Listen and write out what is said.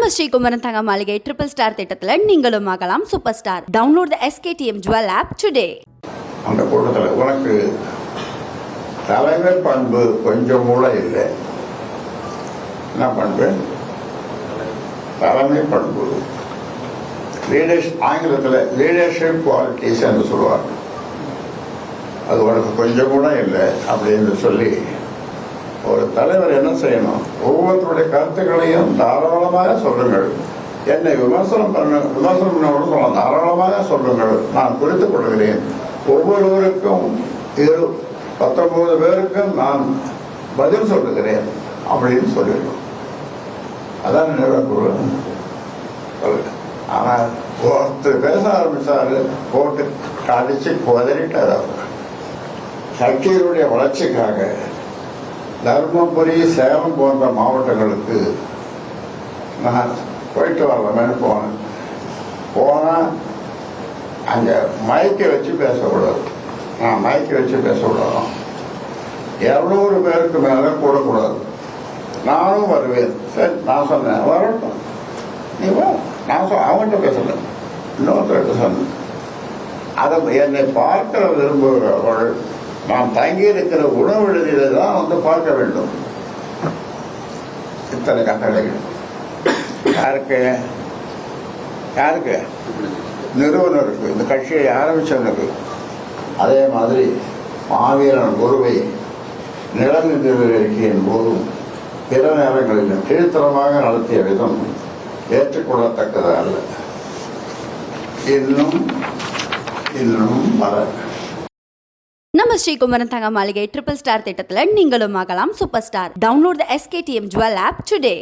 நம்ம ஸ்ரீகுமரன் தங்க மாளிகை ட்ரிபிள் ஸ்டார் திட்டத்தில் நீங்களும் ஆகலாம் super star. Download the SKTM jewel app today. அந்த கூட்டத்தில் உனக்கு தலைமை பண்பு கொஞ்சம் கூட இல்லை. என்ன பண்பு? தலைமை பண்பு. ஆங்கிலத்தில் லீடர்ஷிப் குவாலிட்டிஸ் என்று சொல்லுவாங்க. அது உனக்கு கொஞ்சம் கூட இல்லை அப்படின்னு சொல்லி ஒரு தலைவர் என்ன செய்யணும்? ஒவ்வொருத்தருடைய கருத்துக்களையும் தாராளமாக சொல்லுங்கள். என்னை விமர்சனம் பண்ணோடு சொல்லலாம், தாராளமாக சொல்லுங்கள், நான் குறித்துக் கொள்கிறேன். ஒவ்வொருவருக்கும் 19 பேருக்கும் நான் பதில் சொல்லுகிறேன் அப்படின்னு சொல்லிடுவோம். அதான் நினைவுக்குழு. ஆனால் ஒருத்தர் பேச ஆரம்பிச்சாரு, போட்டு கடிச்சு குதறிட்டார். அவர் கட்சியினுடைய வளர்ச்சிக்காக தர்மபுரி, சேலம் போன்ற மாவட்டங்களுக்கு நான் போயிட்டு வரலாமேன்னு போனால் அங்கே மைக்கை வச்சு பேசக்கூடாது. நான் மைக்கை வச்சு பேசக்கூடாதான். 200 பேருக்கு மேலே கூடக்கூடாது. நானும் வருவேன். சரி, நான் சொன்னேன் வரட்டும், நீ வா. நான் அவன்கிட்ட பேசல, இன்னொருத்தர்கிட்ட சொன்னேன். அதை என்னை பார்க்க விரும்புகிறவர்கள் நான் தங்கியிருக்கிற உணவு விடுதியில தான் வந்து பார்க்க வேண்டும். இத்தனை கட்டளைகள் யாருக்கு? நிறுவனருக்கு, இந்த கட்சியை ஆரம்பிச்சவனுக்கு. அதே மாதிரி மாவீரன் குருவை நிலநிறுவன் போதும் பிற நேரங்களிலும் கீழ்த்தரமாக நடத்திய விதம் ஏற்றுக்கொள்ளத்தக்கது அல்ல. இன்னும் வர நம்ம ஸ்ரீகுமரன் தங்க மாளிகை ட்ரிபிள் ஸ்டார் திட்டத்தில் நீங்களும் ஆகலாம் super star. Download the SKTM jewel app today.